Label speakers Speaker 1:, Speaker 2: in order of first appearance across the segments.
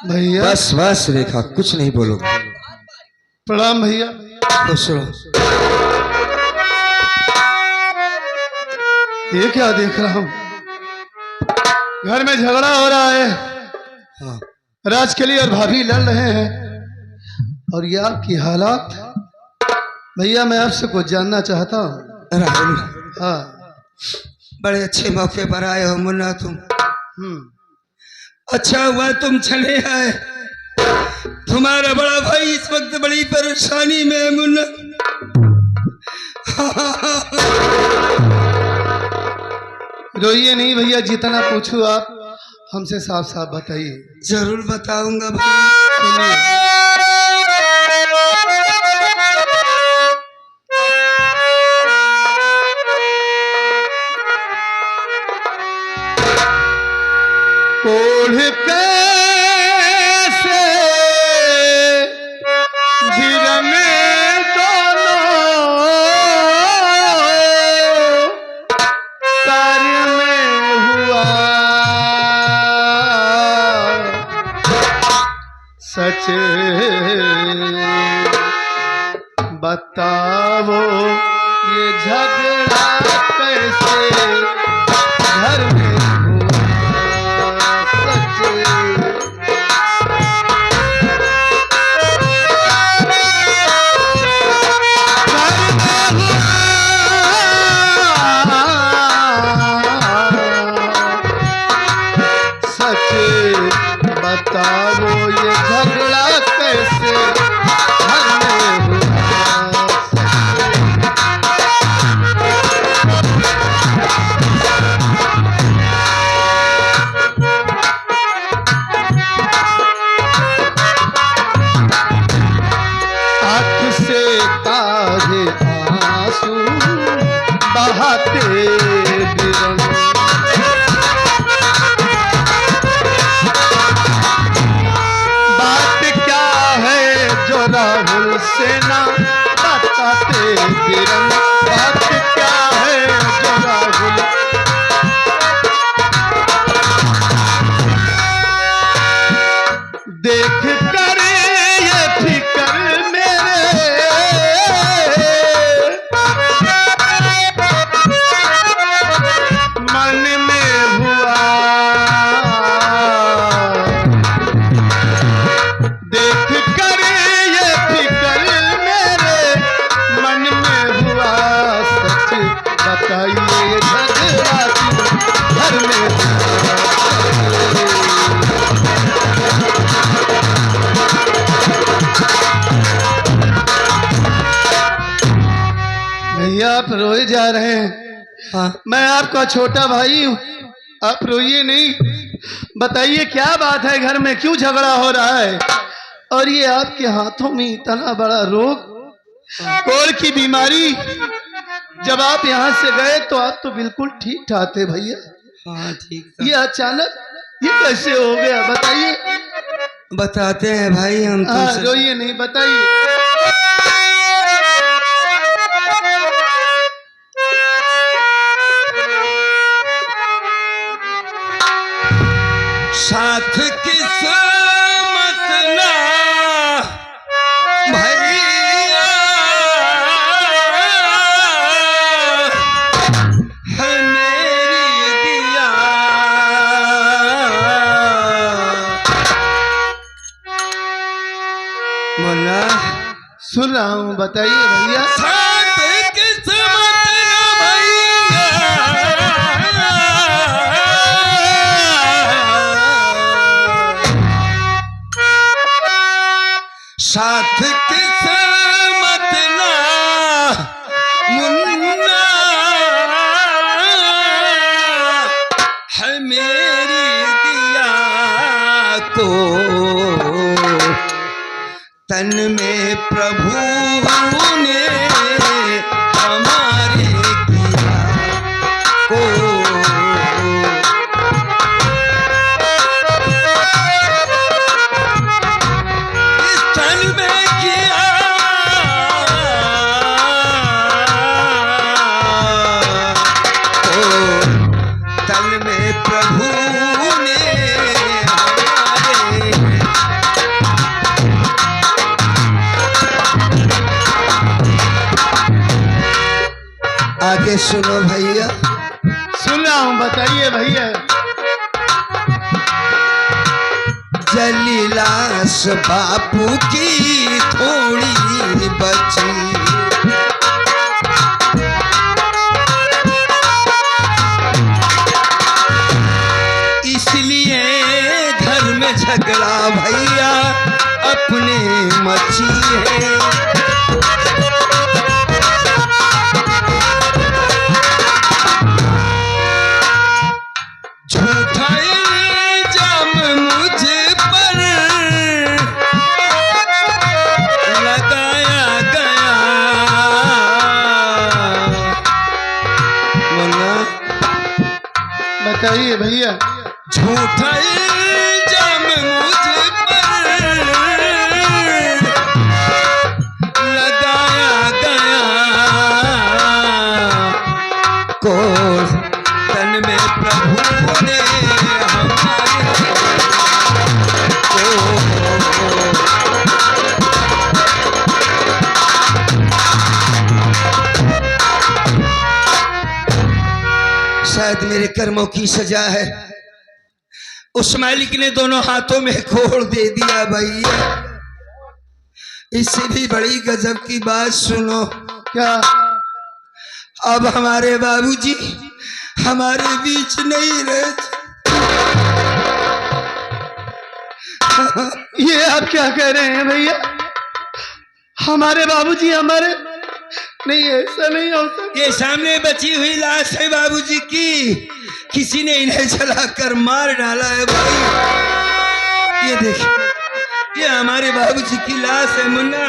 Speaker 1: भैया
Speaker 2: बस रेखा, कुछ नहीं बोलो।
Speaker 1: प्रणाम भैया।
Speaker 2: खुश रहो।
Speaker 1: ये क्या देख रहा हूँ? घर में झगड़ा हो रहा है।
Speaker 2: हाँ।
Speaker 1: राजकली और भाभी लड़ रहे हैं और ये आपकी हालात। भैया मैं आपसे कुछ जानना चाहता हूँ।
Speaker 2: राहुल,
Speaker 1: हाँ।
Speaker 2: बड़े अच्छे मौके पर आए हो मुन्ना तुम। अच्छा हुआ तुम चले आए। तुम्हारा बड़ा भाई इस वक्त बड़ी परेशानी में है मुन्ना।
Speaker 1: रोइए नहीं भैया, जितना पूछूं आप हमसे साफ साफ बताइए।
Speaker 2: जरूर बताऊंगा भाई।
Speaker 1: सुनिए। कोढ़ कैसे गिरने दोनों तार में हुआ, सच बताओ ये झगड़ा कैसे घर में बताओ ये झगड़ा कैसे घर में हुआ। आँख से ताजे आंसू बहाते बिरन, राहुल सेना बताते बिरन, बात क्या है जो राहुल। देख कर ये फिकर मेरे मन में हुआ, देख कर बताइए झगड़ा घर में। भैया आप रोए जा रहे हैं।
Speaker 2: हाँ।
Speaker 1: मैं आपका छोटा भाई हूँ, आप रोइए नहीं। बताइए क्या बात है, घर में क्यों झगड़ा हो रहा है? और ये आपके हाथों में इतना बड़ा रोग, कोढ़ की बीमारी। जब आप यहाँ से गए तो आप तो बिल्कुल ठीक ठाक थे भैया।
Speaker 2: हाँ ठीक।
Speaker 1: ये अचानक ये कैसे हो गया बताइए।
Speaker 2: बताते हैं भाई हम।
Speaker 1: हाँ रोइए नहीं, बताइए।
Speaker 2: साथ किस्मत ना भैया है मेरी दिया। मुन्ना
Speaker 1: सुन रहा हूँ, बताइए भैया।
Speaker 2: साथ किस्मत ना भैया, साथ किस्मत ना मुन्ना है मेरी दिया को, तन में प्रभु ने हमारे किया को। प्रभु ने हमारे सुनो भैया।
Speaker 1: सुन रहा हूँ, बताइए भैया।
Speaker 2: जली लाश बापू की थोड़ी बची, इसलिए घर में झगड़ा भैया अपने मची है। झूठा इल्जाम मुझ पर लगाया गया, मुन्ना
Speaker 1: बताइए भैया।
Speaker 2: झूठा इल्जाम मुझ पर लगाया गया, कोस तन में प्रभु ने हमारे को। शायद मेरे कर्मों की सजा है। उस मालिक ने दोनों हाथों में कोड़ दे दिया भैया। इससे भी बड़ी गजब की बात सुनो।
Speaker 1: क्या?
Speaker 2: अब हमारे बाबूजी हमारे बीच नहीं रहे।
Speaker 1: ये आप क्या कह रहे हैं भैया? हमारे बाबूजी हमारे नहीं, ऐसा नहीं हो सकता।
Speaker 2: ये सामने बची हुई लाश है बाबूजी की, किसी ने इन्हें जलाकर मार डाला है भाई। ये देखिए, ये हमारे बाबूजी की लाश है मुन्ना।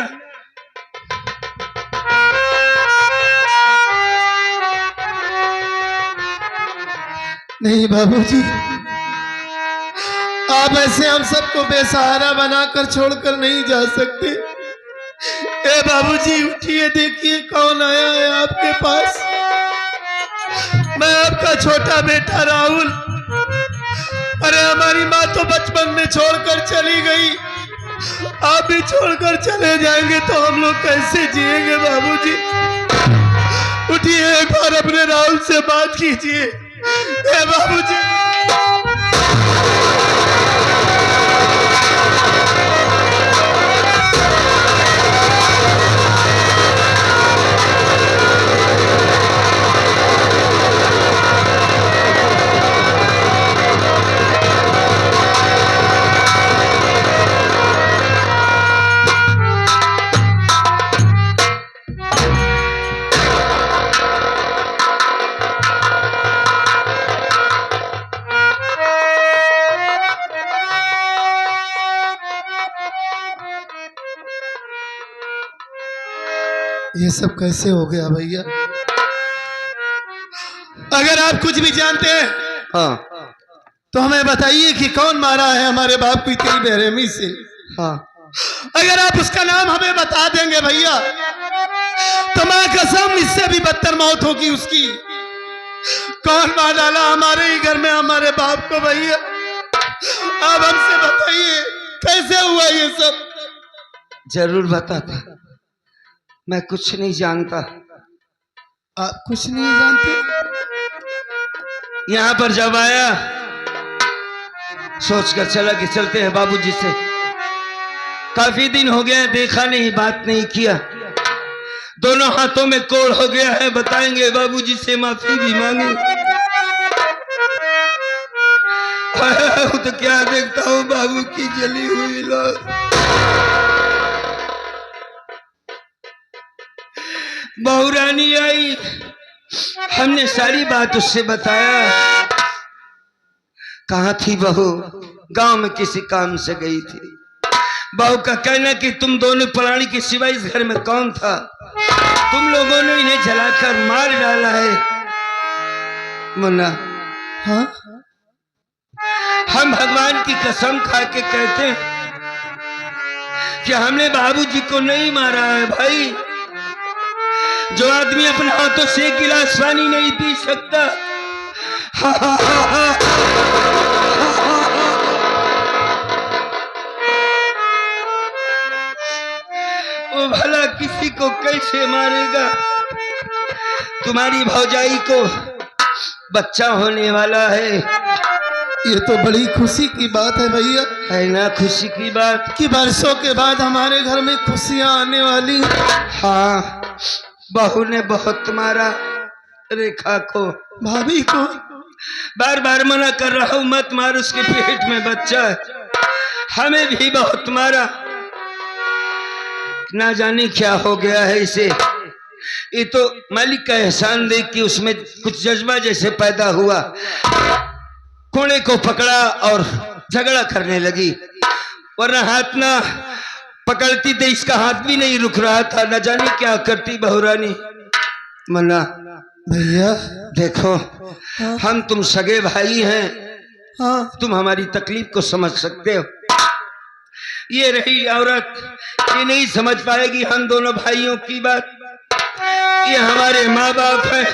Speaker 1: नहीं बाबूजी, आप ऐसे हम सबको बेसहारा बनाकर छोड़कर नहीं जा सकते। ए बाबूजी उठिए, देखिए कौन आया है आपके पास। मैं आपका छोटा बेटा राहुल। अरे हमारी माँ तो बचपन में छोड़कर चली गई, आप भी छोड़कर चले जाएंगे तो हम लोग कैसे जिएंगे बाबूजी? उठिए, एक बार अपने राहुल से बात कीजिए। ए बाबूजी। ये सब कैसे हो गया भैया? अगर आप कुछ भी जानते हैं
Speaker 2: हाँ
Speaker 1: तो हमें बताइए कि कौन मारा है हमारे बाप को इतनी बेरहमी से।
Speaker 2: हाँ,
Speaker 1: अगर आप उसका नाम हमें बता देंगे भैया तो मां कसम इससे भी बदतर मौत होगी उसकी। कौन मार डाला हमारे ही घर में हमारे बाप को भैया? आप हमसे बताइए कैसे हुआ ये सब?
Speaker 2: जरूर बताता, मैं कुछ नहीं जानता।
Speaker 1: आप कुछ नहीं जानते?
Speaker 2: यहाँ पर जब आया सोचकर चला कि चलते हैं बाबूजी से, काफी दिन हो गया देखा नहीं, बात नहीं किया, दोनों हाथों में कोड़ हो गया है, बताएंगे बाबूजी से, माफी भी मांगे। आया हूं तो क्या देखता हूँ बाबू की जली हुई लाश। बहू रानी आई, हमने सारी बात उससे बताया। कहाँ थी बहू? गांव में किसी काम से गई थी। बहू का कहना कि तुम दोनों प्राणी के सिवा इस घर में कौन था? तुम लोगों ने इन्हें जलाकर मार डाला है। मुन्ना,
Speaker 1: हाँ?
Speaker 2: हम भगवान की कसम खा के कहते हैं कि हमने बाबूजी को नहीं मारा है भाई। जो आदमी अपने हाथों से एक गिलास पानी नहीं पी सकता, वो भला किसी को कैसे मारेगा? तुम्हारी भौजाई को बच्चा होने वाला है।
Speaker 1: ये तो बड़ी खुशी की बात है भैया,
Speaker 2: है ना खुशी की बात?
Speaker 1: कि वर्षों के बाद हमारे घर में खुशियां आने वाली हैं।
Speaker 2: हाँ, बहू ने बहुत मारा रेखा को,
Speaker 1: भाभी को।
Speaker 2: बार बार मना कर रहा हूं मत मार, उसके पेट में बच्चा है। हमें भी बहुत मारा, ना जाने क्या हो गया है इसे। ये तो मालिक का एहसान देख कि उसमें कुछ जज्बा जैसे पैदा हुआ, कोने को पकड़ा और झगड़ा करने लगी, वरना हाथ ना पकड़ती तो इसका हाथ भी नहीं रुक रहा था। न जाने क्या करती बहुरानी। मना
Speaker 1: भैया
Speaker 2: देखो, हम तुम सगे भाई हैं,
Speaker 1: हाँ,
Speaker 2: तुम हमारी तकलीफ को समझ सकते हो। ये रही औरत, ये नहीं समझ पाएगी हम दोनों भाइयों की बात। ये हमारे माँ बाप है,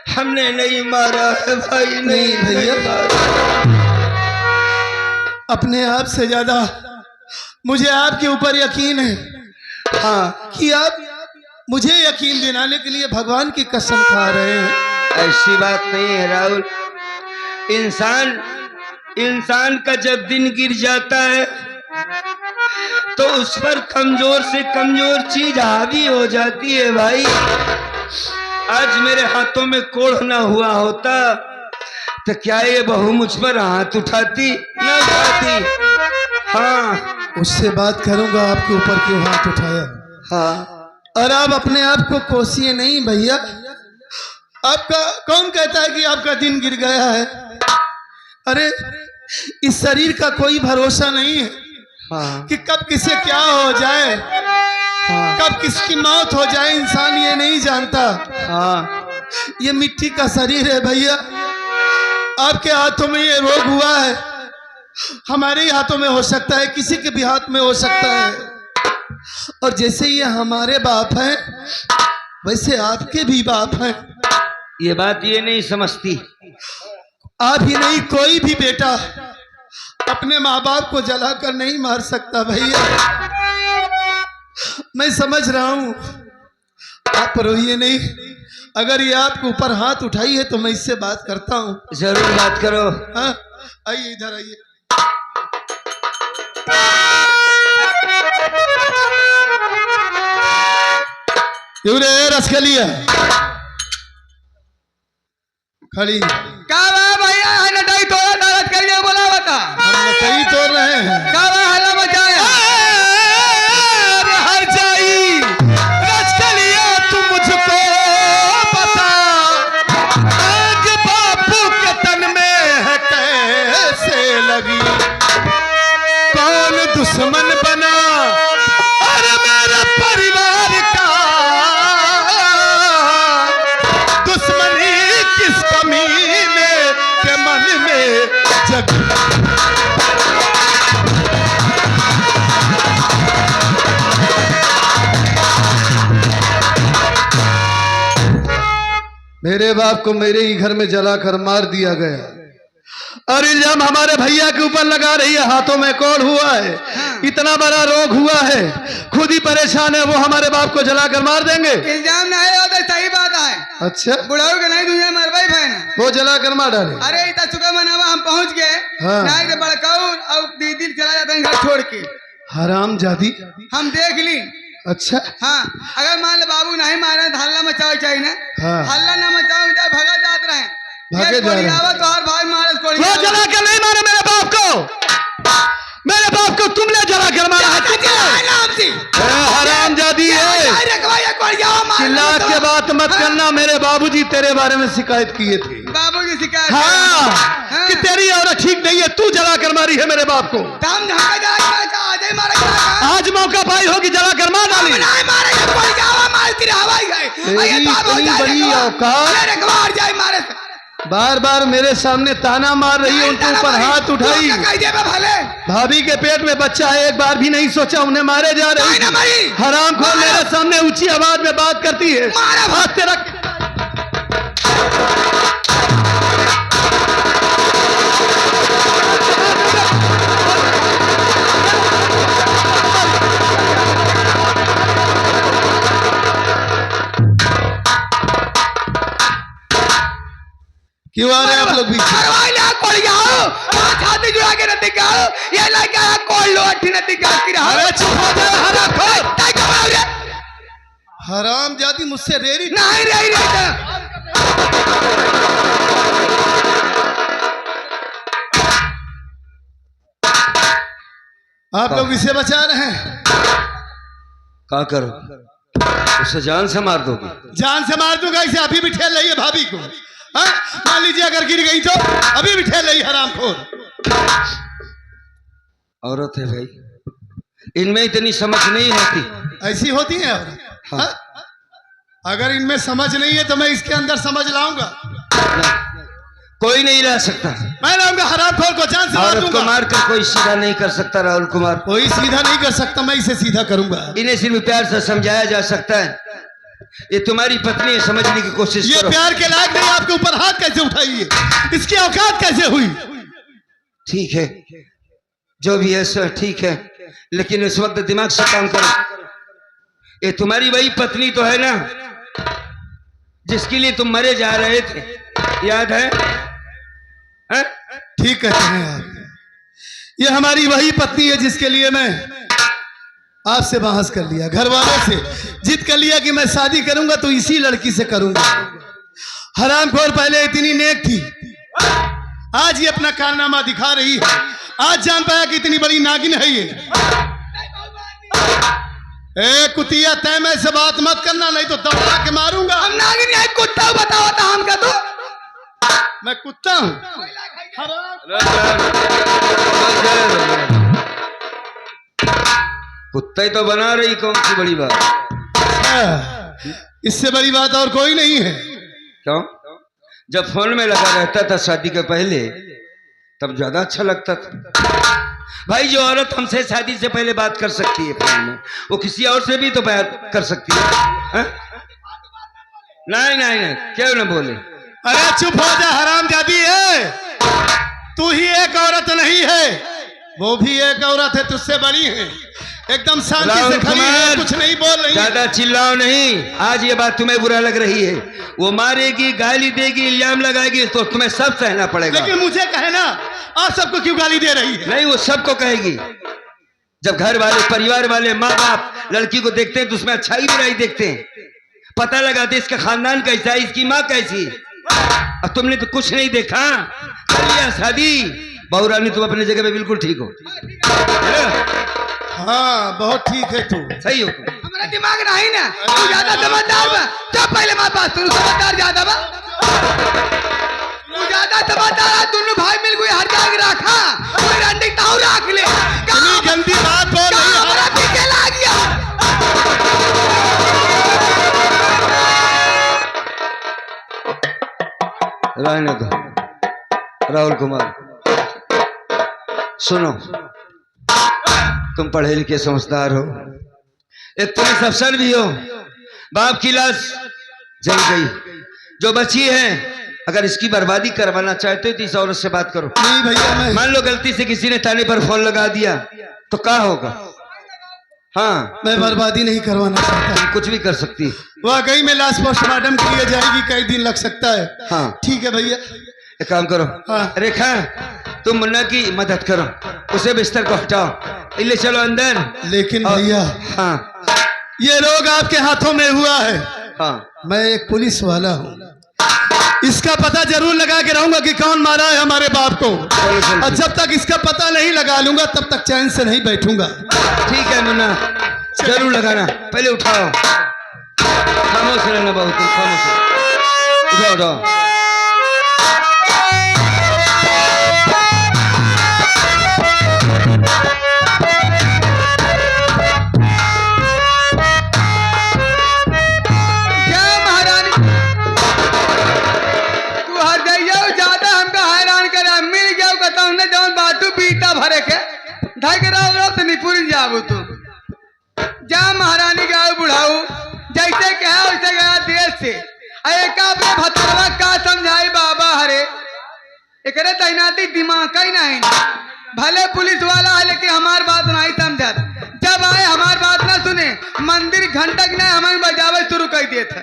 Speaker 2: हमने नहीं मारा है भाई, नहीं
Speaker 1: भैया। अपने आप से ज्यादा मुझे आपके ऊपर यकीन है। हाँ, कि आप मुझे यकीन दिलाने के लिए भगवान की कसम खा रहे हैं।
Speaker 2: ऐसी बात नहीं है राहुल। इंसान का जब दिन गिर जाता है तो उस पर कमजोर से कमजोर चीज हावी हो जाती है भाई। आज मेरे हाथों में कोढ़ ना हुआ होता तो क्या ये बहू मुझ पर हाथ उठाती? ना उठाती। हाँ,
Speaker 1: उससे बात करूंगा आपके ऊपर क्यों हाथ उठाया।
Speaker 2: हाँ,
Speaker 1: और आप अपने आप को कोसिए नहीं भैया। आपका कौन कहता है कि आपका दिन गिर गया है? अरे इस शरीर का कोई भरोसा नहीं है
Speaker 2: हाँ,
Speaker 1: कि कब किसे क्या हो जाए, कब किसकी मौत हो जाए, इंसान ये नहीं जानता।
Speaker 2: हाँ,
Speaker 1: ये मिट्टी का शरीर है भैया। आपके हाथों में ये रोग हुआ है, हमारे ही हाथों में हो सकता है, किसी के भी हाथ में हो सकता है। और जैसे ये हमारे बाप हैं वैसे आपके भी बाप हैं।
Speaker 2: ये बात ये नहीं समझती।
Speaker 1: आप ही नहीं, कोई भी बेटा अपने माँ बाप को जलाकर नहीं मार सकता भैया। मैं समझ रहा हूं, आप रोइए नहीं। अगर ये आपके ऊपर हाथ उठाई है तो मैं इससे बात करता हूं।
Speaker 2: जरूर बात करो।
Speaker 1: हाँ, आइए इधर आइए। रे रसगलिया खड़ी
Speaker 2: का भैया नटाई तोड़ा दारत कहीं बोला बता,
Speaker 1: हम कई तोड़ रहे हैं।
Speaker 2: का हल्ला मचाया हर जाई रसगलिया तू मुझको बता,
Speaker 1: आग बापू के तन में है कैसे लगी, कौन दुश्मन बना और मेरे परिवार का, दुश्मनी किस कमीने के मन में जग। मेरे बाप को मेरे ही घर में जलाकर मार दिया गया और इल्जाम हमारे भैया के ऊपर लगा रही है। हाथों में कोढ़ हुआ है, इतना बड़ा रोग हुआ है, खुद ही परेशान है, वो हमारे बाप को जलाकर मार देंगे।
Speaker 2: इल्जाम नहीं होता, सही बात है।
Speaker 1: अच्छा,
Speaker 2: बुढ़ाऊ के नहीं दुनिया मरवाई भाई,
Speaker 1: वो जलाकर मार डाले।
Speaker 2: अरे इतना चुका मनावा हम पहुंच गए।
Speaker 1: हाँ।
Speaker 2: नहीं तो बड़काउर और दीदी चला जाता है घर छोड़ के।
Speaker 1: हराम जादी।
Speaker 2: हम देख ली।
Speaker 1: अच्छा,
Speaker 2: हाँ, अगर मान लो बाबू नहीं मारे तो हल्ला मचाओ चाहिए ना।
Speaker 1: हाँ।
Speaker 2: हल्ला ना मचाओ चाहे भगा जात रहे,
Speaker 1: भागे जा रहे हैं।
Speaker 2: तो हर भाई मारे
Speaker 1: वो जला कर नहीं मारे मेरे बाप को, मेरे बाप को तुमने जला कर मारा है। हराम जादी है, चिल्ला के बात मत करना। मेरे बाबूजी तेरे बारे में शिकायत किए थे।
Speaker 2: बाबूजी शिकायत?
Speaker 1: हाँ, कि तेरी औरत ठीक नहीं है, तू जला कर मारी है मेरे बाप को। आज मौका पाई होगी, जला कर मार डाली। इतनी बड़ी औकात, बार बार मेरे सामने ताना मार रही है, उनके ऊपर हाथ उठाई। भाभी के पेट में बच्चा है, एक बार भी नहीं सोचा उन्हें मारे जा रहे। हराम खोर मेरे सामने ऊंची आवाज में बात करती है। हाथ तेरा क्यों आ रहे हैं आप लोग भी?
Speaker 2: छाती जुड़ा के नती का ये लगा कोल लो अठी नती का
Speaker 1: अरे चुप हो जा हराम। हराम जाती मुझसे रेरी
Speaker 2: नहीं रही
Speaker 1: आप लोग इसे बचा रहे हैं।
Speaker 2: क्या करो उसे जान से मार दोगे?
Speaker 1: जान से मार दूंगा इसे। अभी भी ठेल रही है भाभी को। हाँ? मान लीजिए अगर गिर गई तो अभी भी ठेल रही हरामखोर।
Speaker 2: औरत है भाई, इनमें इतनी समझ नहीं होती।
Speaker 1: ऐसी होती है औरत।
Speaker 2: हाँ।
Speaker 1: हाँ? अगर इनमें समझ नहीं है तो मैं इसके अंदर समझ लाऊंगा।
Speaker 2: कोई नहीं ला सकता।
Speaker 1: मैं लाऊंगा हरामखोर को, जान से मार
Speaker 2: औरत को
Speaker 1: दूंगा।
Speaker 2: मारकर कोई सीधा नहीं कर सकता राहुल कुमार।
Speaker 1: कोई सीधा नहीं कर सकता, मैं इसे सीधा करूंगा।
Speaker 2: इन्हें सिर्फ प्यार से समझाया जा सकता है। ये तुम्हारी पत्नी है, समझने की कोशिश
Speaker 1: ये
Speaker 2: करो।
Speaker 1: प्यार के लायक नहीं, आपके ऊपर हाथ कैसे उठाई है? इसकी औकात कैसे हुई?
Speaker 2: ठीक है जो भी है सर ठीक है, लेकिन इस वक्त दिमाग से काम करो। ये तुम्हारी वही पत्नी तो है ना जिसके लिए तुम मरे जा रहे थे, याद है?
Speaker 1: ठीक कहते हैं आप। ये हमारी वही पत्नी है जिसके लिए मैं आपसे बहस कर लिया, घर वालों से जिद कर लिया कि मैं शादी करूंगा तो इसी लड़की से करूंगा। हरामखोर पहले इतनी नेक थी, आज ये अपना कारनामा दिखा रही है। आज जान पाया कि इतनी बड़ी नागिन है ये। ए कुतिया, तय में से बात मत करना, नहीं तो दौड़ा के मारूंगा।
Speaker 2: हम नागिन है, कुत्ता बताओ तो हम का तो
Speaker 1: मैं कुत्ता हूं?
Speaker 2: कुत्ता ही तो बना रही, कौन सी बड़ी बात?
Speaker 1: इससे बड़ी बात और कोई नहीं है।
Speaker 2: क्यों? जब फोन में लगा रहता था शादी के पहले तब ज्यादा अच्छा लगता था। भाई जो औरत हमसे शादी से पहले बात कर सकती है फोन में, वो किसी और से भी तो बात कर सकती है। नहीं नहीं नहीं, क्यों ना बोले?
Speaker 1: अरे चुप हो जा हरामजादी है। तू ही एक औरत नहीं है, वो भी एक औरत है, तुझसे बड़ी है। एकदम शांति से खड़ी है, कुछ नहीं बोल रही।
Speaker 2: ज्यादा चिल्लाओ नहीं, आज ये बात तुम्हें बुरा लग रही है। वो मारेगी, गाली देगी, इल्जाम लगाएगी तो तुम्हें सब सहना पड़ेगा।
Speaker 1: लेकिन मुझे कहे ना, आप सबको क्यों गाली दे रही है?
Speaker 2: नहीं, वो सबको कहेगी। जब घर वाले, परिवार वाले, माँ बाप लड़की को देखते हैं तो उसमें अच्छाई बुराई देखते हैं, पता लगाते इसका खानदान कैसा है, इसकी माँ कैसी। अब तुमने तो कुछ नहीं देखा, कर लिया शादी। बहू रानी तुम अपनी जगह पे बिल्कुल ठीक हो।
Speaker 1: हाँ बहुत ठीक है, तू
Speaker 2: सही हो। हमारा दिमाग नहीं ना, तू ज्यादा समझदार बा। चुप पहले माँ बात, तू समझदार ज्यादा बा, तू ज्यादा समझदार। दोनों भाई मिल गए, हर जगह रखा कोई रंडी ताऊ रख ले।
Speaker 1: इतनी गंदी बात बोल रही है।
Speaker 2: हमारा पीछे लग गया। रहने दो राहुल कुमार, सुनो, तुम पढ़े लिखे समझदार हो, एक पुलिस अफसर भी हो। बाप की लाश जल गई, जो बची है अगर इसकी बर्बादी करवाना चाहते हो तो इस औरत से बात करो।
Speaker 1: नहीं भैया, मैं
Speaker 2: मान लो गलती से किसी ने थाने पर फोन लगा दिया तो क्या होगा? हाँ,
Speaker 1: मैं बर्बादी नहीं करवाना चाहता।
Speaker 2: कुछ भी कर सकती है।
Speaker 1: वाकई में लाश पोस्टमार्टम के लिए जाएगी, कई दिन लग सकता है।
Speaker 2: हाँ
Speaker 1: ठीक है भैया।
Speaker 2: एक काम करो,
Speaker 1: हाँ।
Speaker 2: रेखा तुम मुन्ना की मदद करो, उसे बिस्तर को हटाओ, ले चलो अंदर।
Speaker 1: लेकिन
Speaker 2: और-
Speaker 1: भैया,
Speaker 2: हाँ
Speaker 1: ये रोग आपके हाथों में हुआ है।
Speaker 2: हाँ,
Speaker 1: मैं एक पुलिस वाला हूँ, इसका पता जरूर लगा के रहूंगा कि कौन मारा है हमारे बाप को। और जब तक इसका पता नहीं लगा लूंगा तब तक चैन से नहीं बैठूंगा।
Speaker 2: ठीक है मुन्ना, जरूर लगाना। पहले उठाओ, खामोश रहना बहुत, खामोश रहो। उठाओ उठाओ। तू जा महारानी गाँव बुढ़ाऊ, जैसे कहा वैसे गया देश से। भतरवा का समझाई बाबा हरे, एक तैनाती दिमाग का ही नहीं। भले पुलिस वाला है लेकिन हमार बात नहीं समझा। जब आए हमार बात ना सुने, मंदिर घंटक नहीं हमें बजावे शुरू कर दिए थे।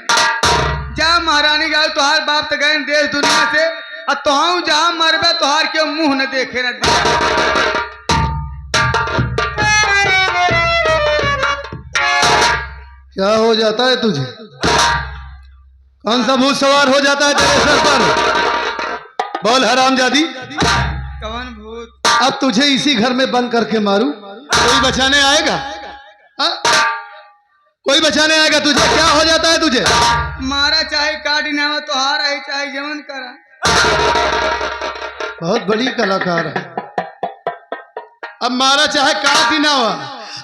Speaker 2: जा महारानी गाँव, तुहार बाप तो गए देश दुनिया से,
Speaker 3: और तुहाऊ जहाँ मरबे तुहार के मुंह न देखे न
Speaker 1: क्या हो जाता है तुझे? कौन सा भूत सवार हो जाता है तेरे सर पर? बोल हरामजादी,
Speaker 3: कौन भूत?
Speaker 1: अब तुझे इसी घर में बंद करके मारूं, कोई बचाने आएगा? हा? कोई बचाने आएगा तुझे? क्या हो जाता है तुझे?
Speaker 3: मारा चाहे काट नावा तुहार है चाहे जमन करा।
Speaker 1: बहुत बड़ी कलाकार है। अब मारा चाहे काट ही ना हुआ।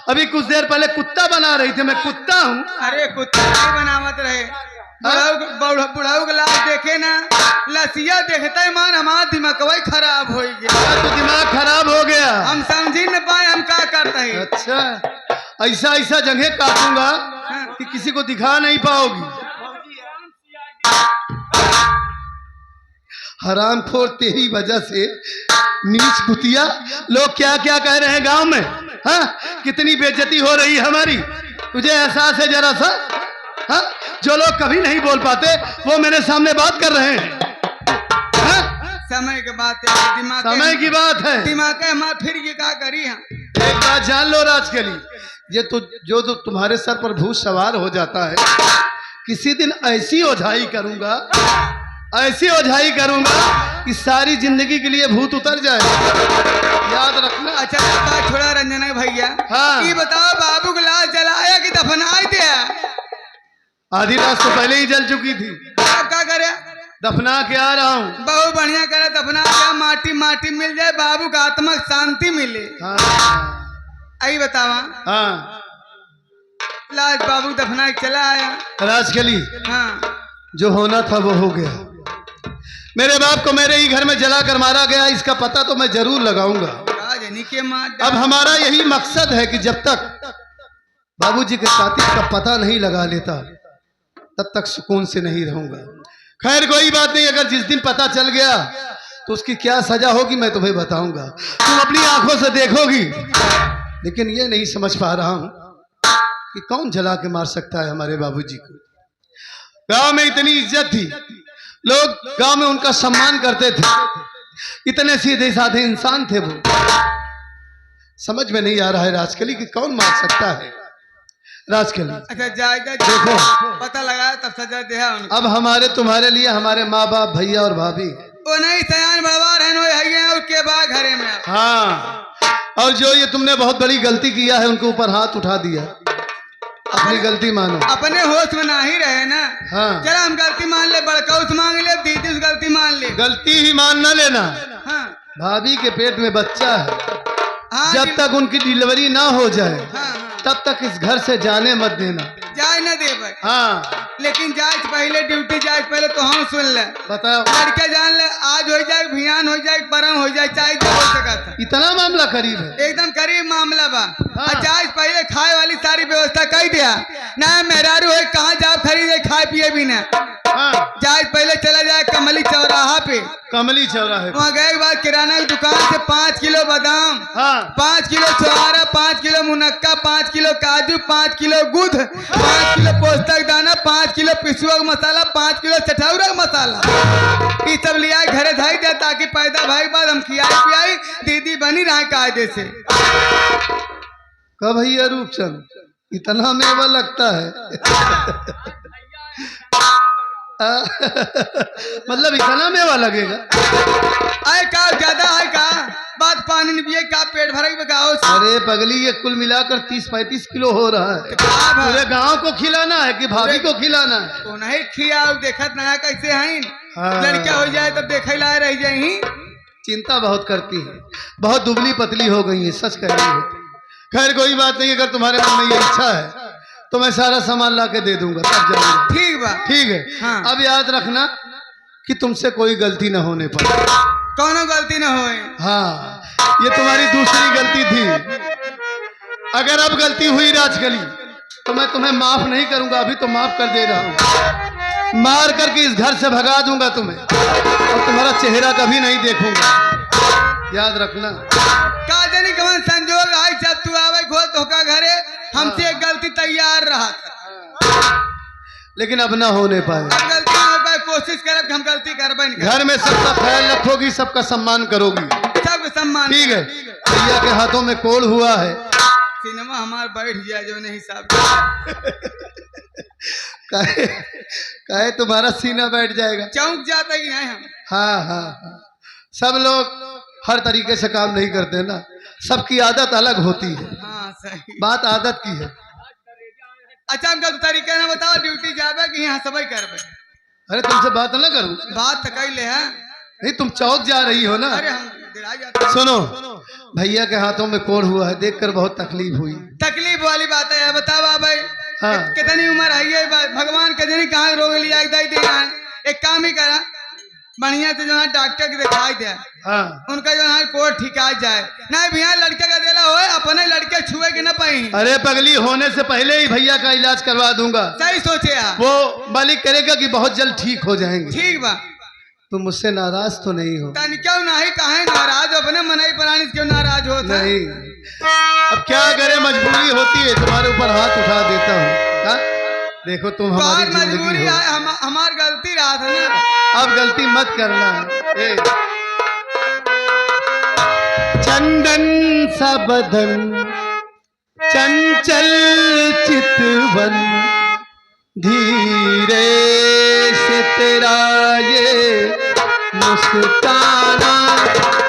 Speaker 1: अभी कुछ देर पहले कुत्ता बना रही थी, मैं कुत्ता हूँ?
Speaker 3: अरे कुत्ता नहीं बनावत रहे, बुढ़ाऊ के लाश देखे ना, लसिया देखता ही मान हमारा दिमाग वही खराब हो गया।
Speaker 1: तो दिमाग खराब हो गया,
Speaker 3: हम समझ न पाए हम क्या करते हैं।
Speaker 1: अच्छा, ऐसा ऐसा जगह काटूंगा कि किसी को दिखा नहीं पाओगी। हरामखोर, तेरी वजह से नीच कुतिया लोग क्या क्या कह रहे हैं गांव में। हाँ, कितनी बेइज्जती हो रही है हमारी, तुझे एहसास है जरा सा? हाँ, जो लोग कभी नहीं बोल पाते वो मेरे सामने बात कर रहे हैं। हाँ?
Speaker 3: समय की बात है, दिमाग
Speaker 1: समय की बात है,
Speaker 3: दिमाग है हमारा, फिर ये क्या करी हम।
Speaker 1: एक बात जान लो राजकली, ये तो जो तुम्हारे सर पर भूत सवार हो जाता है, किसी दिन ऐसी ओझाई करूंगा, ऐसी ओझाई करूंगा कि सारी जिंदगी के लिए भूत उतर जाए, याद रखना।
Speaker 3: अच्छा बात छोड़ा रंजना भैया,
Speaker 1: हाँ।
Speaker 3: ये बताओ बाबू को लाश जलाया कि दफनाई दिया?
Speaker 1: आधी रात तो पहले ही जल चुकी थी,
Speaker 3: अब क्या करे?
Speaker 1: दफना के आ रहा हूँ।
Speaker 3: बहुत बढ़िया करे, दफना क्या, माटी माटी मिल जाए, बाबू का आत्मा को शांति मिले।
Speaker 1: हाँ
Speaker 3: आई बतावा।
Speaker 1: हाँ,
Speaker 3: लाश बाबू दफना के चला आया।
Speaker 1: राजकली,
Speaker 3: हाँ,
Speaker 1: जो होना था वो हो गया। मेरे बाप को मेरे ही घर में जलाकर मारा गया, इसका पता तो मैं जरूर लगाऊंगा।
Speaker 3: के मार
Speaker 1: अब हमारा यही मकसद है कि जब तक बाबूजी के कातिल का पता नहीं लगा लेता तब तक सुकून से नहीं रहूंगा। खैर कोई बात नहीं, अगर जिस दिन पता चल गया तो उसकी क्या सजा होगी मैं तुम्हें बताऊंगा, तुम अपनी आंखों से देखोगी। लेकिन ये नहीं समझ पा रहा हूं कि कौन जला के मार सकता है हमारे बाबूजी को। गांव में इतनी इज्जत थी, लोग गांव में उनका सम्मान करते थे, इतने सीधे साधे इंसान थे वो। समझ में नहीं आ रहा है राजकली कि कौन मार सकता है राजकली।
Speaker 3: अच्छा जायदा
Speaker 1: देखो,
Speaker 3: पता लगाया तब सजा दिया उनको।
Speaker 1: अब हमारे तुम्हारे लिए हमारे माँ बाप, भैया और भाभी,
Speaker 3: वो नहीं सयान बड़वार है और के बाद घरे में।
Speaker 1: हाँ, और जो ये तुमने बहुत बड़ी गलती किया है उनके ऊपर हाथ उठा दिया, अपनी गलती मानो।
Speaker 3: अपने होश में ना ही रहे ना।
Speaker 1: हाँ,
Speaker 3: चला हम गलती मान ले, बड़का उस मांग ले, दीदी उस गलती मान ले।
Speaker 1: गलती ही मान न लेना।
Speaker 3: हाँ
Speaker 1: भाभी के पेट में बच्चा है,
Speaker 3: हाँ,
Speaker 1: जब तक उनकी डिलीवरी ना हो जाए
Speaker 3: हाँ,
Speaker 1: तब तक इस घर से जाने मत देना।
Speaker 3: जाए न दे भाई।
Speaker 1: हाँ,
Speaker 3: लेकिन जाए पहले ड्यूटी जाए पहले तो हम सुन ले,
Speaker 1: बताओ।
Speaker 3: लड़के जान ले, आज हो जाए भियान हो जाए परम हो जाए, चाहे जो हो सका था।
Speaker 1: इतना मामला करीब है,
Speaker 3: एकदम करीब मामला बा।
Speaker 1: हाँ।
Speaker 3: अच्छा आज पहले खाए वाली सारी व्यवस्था कर दिया ना, मेहरारू है कहाँ जाओ खरीदे खाए पिए भी ना।
Speaker 1: हाँ,
Speaker 3: जाए पहले चला जाए कमली चौराहा पे,
Speaker 1: कमली चौराहे।
Speaker 3: वहाँ गए के बाद किराना की दुकान से 5 किलो बादाम,
Speaker 1: हाँ,
Speaker 3: 5 किलो छोहारा, 5 किलो मुनक्का, 5 किलो काजू, 5 किलो दूध, 5 किलो पोस्तक दाना, 5 किलो पिसुआ मसाला, 5 किलो चठौरा मसाला, ये सब लिया घरे धाई दे ताकि पैदा भाई बाद हम खियाई पियाई दीदी बनी रहा कायदे से।
Speaker 1: कब भैया रूपचंद, इतना मेवा लगता है? मतलब इतना मेवा लगेगा?
Speaker 3: आए का ज्यादा है का बात पानी नहीं पिए का पेट भरा बगाओ।
Speaker 1: अरे पगली, ये कुल मिलाकर 30-35 किलो हो रहा है। पूरे गांव को खिलाना है कि भाभी को खिलाना है?
Speaker 3: तो नहीं खिया देखत नया कैसे है।
Speaker 1: हाँ।
Speaker 3: लड़का हो जाए तब देखे लाए रह जाए।
Speaker 1: चिंता बहुत करती है, बहुत दुबली पतली हो गई है, सच कह रही है। खैर कोई बात नहीं, अगर तुम्हारे मन में ये इच्छा है तो मैं सारा सामान ला के दे दूंगा, तब जाऊंगा।
Speaker 3: ठीक बा,
Speaker 1: ठीक है।
Speaker 3: हाँ।
Speaker 1: अब याद रखना कि तुमसे कोई गलती न होने पाए।
Speaker 3: कौनो गलती न होए।
Speaker 1: हाँ, ये तुम्हारी दूसरी गलती थी। अगर अब गलती हुई राजकली तो मैं तुम्हें माफ नहीं करूंगा, अभी तो माफ कर दे रहा हूँ। मार करके इस घर से भगा दूंगा तुम्हें, और तुम्हारा चेहरा कभी नहीं देखूंगा, याद रखना।
Speaker 3: काजनी कवन संजोग आई जब तू आवे घो धोखा घरे, हमसे एक गलती तैयार रहा था,
Speaker 1: लेकिन अब ना होने पाए।
Speaker 3: अब गलती न हो पाए, कोशिश करब हम गलती करबे नहीं।
Speaker 1: घर में सबका ख्याल रखोगी, सबका सम्मान करोगी,
Speaker 3: सब सम्मान।
Speaker 1: ठीक है। भैया के हाथों में कोड़ हुआ है,
Speaker 3: सिनेमा हमार बैठ जाए जो नहीं हिसाब
Speaker 1: काहे काहे तुम्हारा सीना बैठ जाएगा।
Speaker 3: चौंक जाता कि नहीं हम।
Speaker 1: हाँ हाँ हाँ, सब लोग हर तरीके से काम नहीं करते ना, सबकी आदत अलग होती है,
Speaker 3: हाँ सही
Speaker 1: बात आदत की है।
Speaker 3: अच्छा हमका तो तरीका ना बताओ, ड्यूटी जावे कि यहाँ सबई करबे।
Speaker 1: अरे तुमसे बात ना करूं,
Speaker 3: बात तो कैले है।
Speaker 1: नहीं तुम चौक जा रही हो ना।
Speaker 3: अरे हम गिरा जाते हैं।
Speaker 1: सुनो, भैया के हाथों में कोड़ हुआ है, देखकर बहुत तकलीफ हुई।
Speaker 3: तकलीफ वाली बात है, बतावा भाई।
Speaker 1: हाँ।
Speaker 3: कितनी उम्र है ये, भगवान के जनी कहाँ रोग लिया दई देना है। एक काम ही करा, बढ़िया से जो है डॉक्टर के दिखाई दे,
Speaker 1: हाँ।
Speaker 3: उनका जो है कोट ठिका जाए। नहीं भैया लड़के का देला होए, अपने लड़के छुए के न पाई।
Speaker 1: अरे पगली, होने से पहले ही भैया का इलाज करवा दूंगा।
Speaker 3: सही सोचे आप।
Speaker 1: वो मालिक करेगा कि बहुत जल्द ठीक हो जाएंगे।
Speaker 3: ठीक बा।
Speaker 1: तुम मुझसे नाराज तो नहीं हो?
Speaker 3: तन क्यों नहीं, काहे नाराज, अपने मनाई प्राणी क्यों नाराज होता?
Speaker 1: नहीं, अब क्या करे, मजबूरी होती है, तुम्हारे ऊपर हाथ उठा देता हूँ। हाँ? देखो तुम हमारी
Speaker 3: मजबूरी
Speaker 1: जिंदगी हो।
Speaker 3: है, हमार गलती रहा था ना।
Speaker 1: अब गलती मत करना। ए। चंदन सा बदन, चंचल चितवन, धीरे से तेरा ये मुस्काना।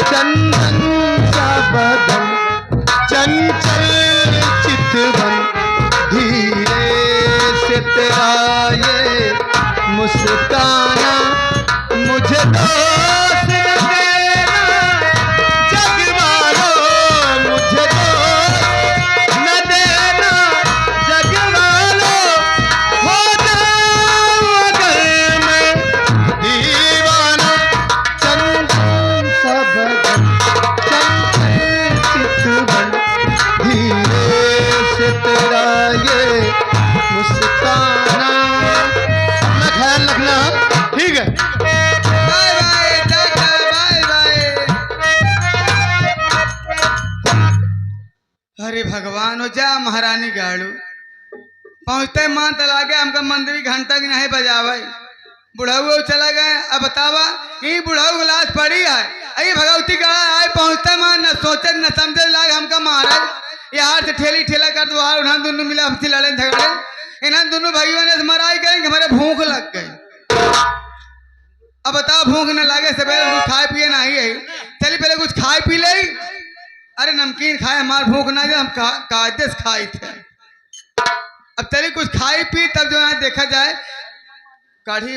Speaker 1: चंदन सा बदन, चंचल चितवन, धीरे से तेरा ये मुस्काना। मुझे दोस्त न देना जग वालों, मुझे दोस्त न देना जग वालों, हो जाऊं अगर मैं दीवाना। चंदन सा बदन, चंचल चितवन, धीरे से तेरा ये मुस्काना। अपना ख्याल रखना, ठीक है?
Speaker 3: Bye bye tata, bye bye. अरे भगवान हो जा महारानी गाड़ू पहुंचते मान तला गया, हमका मंदिर घंटा की नहीं बजावे। बुढ़ाऊ चला गए, अब बतावा ये बुढ़ाऊ गिलास पड़ी है, अरे भगवती गड़ा आए, पहुंचते मान न सोचे न समझे लाग हमका महाराज। यार से ठेली ठेला कर दो, उन्हें दोनों मिला, हमसे लड़े झगड़े, इन्हें दोनों भाइयों ने मराई गए, हमारे भूख लग गई। अब बताओ भूख न लगे, सवेरे कुछ खाए पिए नहीं है, चलिए पहले कुछ खाए पी ले। अरे नमकीन खाए, हमारे भूख ना जाए, हम कायदे से खाए थे। अब चलिए कुछ खाए पी, तब जो है देखा जाए कढ़ी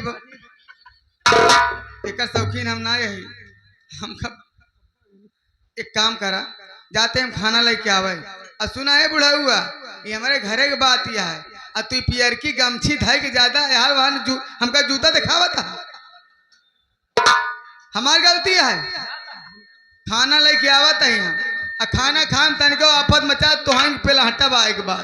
Speaker 3: एक शौकीन हम ना यही। हम एक काम करा, जाते हम खाना लेके आवे। और सुना है बुढ़ा हुआ, ये हमारे घरे की बात यह है, और तू पियर की गमछी धाई के ज्यादा यार वहां हमका जूता दिखावा था, हमारी गलती है। खाना लेके आवत है यहाँ, खाना खाम तनिको आफत मचा तो पहला हटा बा एक बार।